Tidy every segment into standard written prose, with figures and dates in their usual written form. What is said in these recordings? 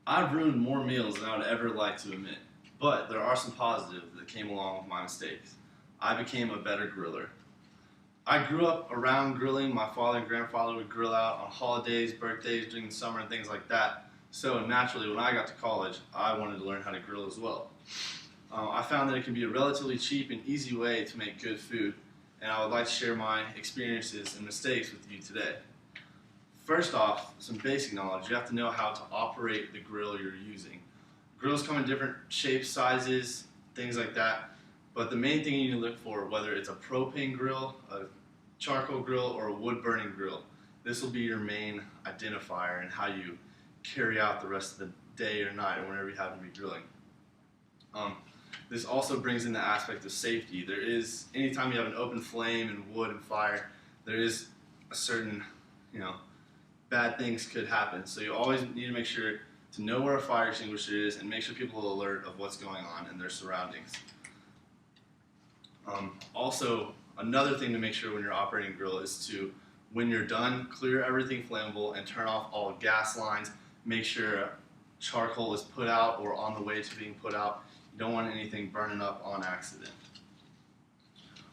I've ruined more meals than I would ever like to admit, but there are some positives that came along with my mistakes. I became a better griller. I grew up around grilling. My father and grandfather would grill out on holidays, birthdays, during the summer, and things like that. So naturally, when I got to college, I wanted to learn how to grill as well. I found that it can be a relatively cheap and easy way to make good food, and I would like to share my experiences and mistakes with you today. First off, some basic knowledge. You have to know how to operate the grill you're using. Grills come in different shapes, sizes, things like that. But the main thing you need to look for, whether it's a propane grill, a charcoal grill, or a wood-burning grill, this will be your main identifier in how you carry out the rest of the day or night or whenever you happen to be grilling. This also brings in the aspect of safety. There is, anytime you have an open flame and wood and fire, there is a certain, bad things could happen. So you always need to make sure to know where a fire extinguisher is and make sure people are alert of what's going on in their surroundings. Also, another thing to make sure when you're operating a grill is to, when you're done, clear everything flammable and turn off all gas lines. Make sure charcoal is put out or on the way to being put out. You don't want anything burning up on accident.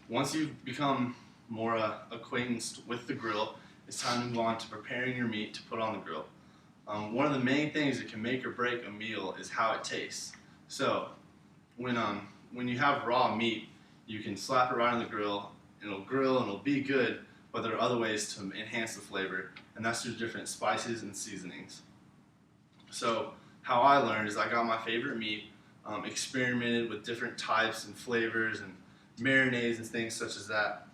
Once you've become more acquainted with the grill, it's time to move on to preparing your meat to put on the grill. One of the main things that can make or break a meal is how it tastes. So when you have raw meat, you can slap it right on the grill, and it'll be good, but there are other ways to enhance the flavor, and that's through different spices and seasonings. So how I learned is I got my favorite meat, experimented with different types and flavors and marinades and things such as that,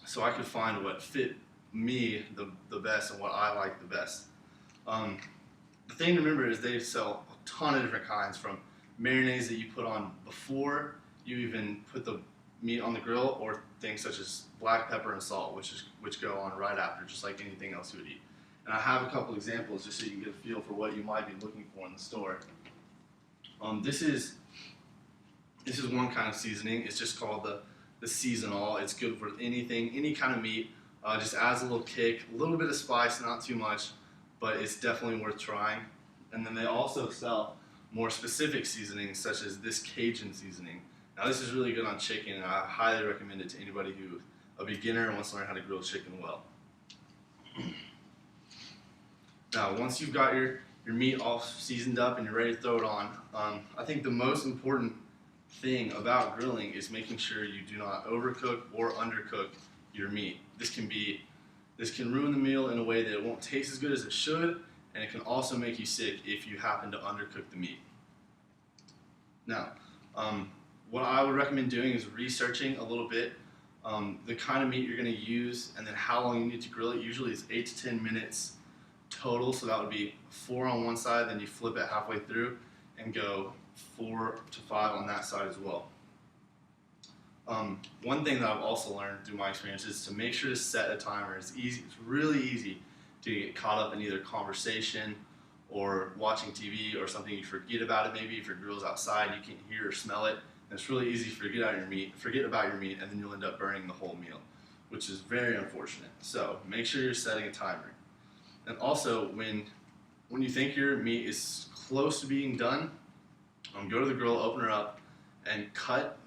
so I could find what fit me the best and what I like the best. The thing to remember is they sell a ton of different kinds, from marinades that you put on before you even put the meat on the grill, or things such as black pepper and salt, which go on right after, just like anything else you would eat. And I have a couple examples just so you can get a feel for what you might be looking for in the store. This is one kind of seasoning. It's just called the seasonal. It's good for anything, any kind of meat. Just adds a little kick, a little bit of spice, not too much, but it's definitely worth trying. And then they also sell more specific seasonings, such as this Cajun seasoning. Now this is really good on chicken, and I highly recommend it to anybody who's a beginner and wants to learn how to grill chicken well. Now once you've got your meat all seasoned up and you're ready to throw it on, I think the most important thing about grilling is making sure you do not overcook or undercook your meat. This can ruin the meal in a way that it won't taste as good as it should, and it can also make you sick if you happen to undercook the meat. Now, what I would recommend doing is researching a little bit the kind of meat you're going to use, and then how long you need to grill it. Usually it's 8 to 10 minutes total, so that would be 4 on one side, then you flip it halfway through and go 4 to 5 on that side as well. One thing that I've also learned through my experience is to make sure to set a timer. It's really easy to get caught up in either conversation or watching TV or something. You forget about it. Maybe if your grill's outside, you can't hear or smell it. And it's really easy to forget about your meat, and then you'll end up burning the whole meal, which is very unfortunate. So make sure you're setting a timer. And also, when you think your meat is close to being done, go to the grill, open her up, and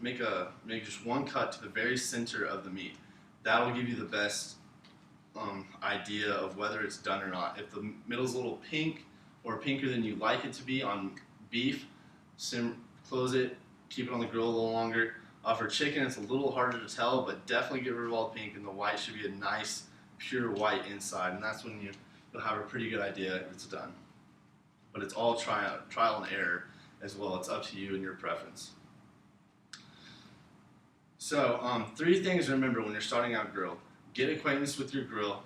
make just one cut to the very center of the meat. That'll give you the best idea of whether it's done or not. If the middle's a little pink or pinker than you like it to be on beef, close it, keep it on the grill a little longer. For chicken, it's a little harder to tell, but definitely get rid of all the pink, and the white should be a nice, pure white inside, and that's when you'll have a pretty good idea if it's done. But it's all trial and error as well. It's up to you and your preference. So 3 things to remember when you're starting out grill. Get acquaintance with your grill.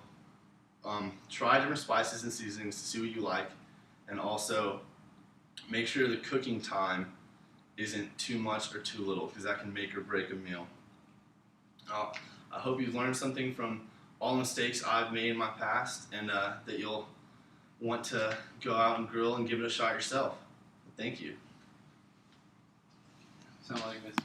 Try different spices and seasonings to see what you like. And also make sure the cooking time isn't too much or too little, because that can make or break a meal. I hope you've learned something from all the mistakes I've made in my past, and that you'll want to go out and grill and give it a shot yourself. Thank you. Sound like Miss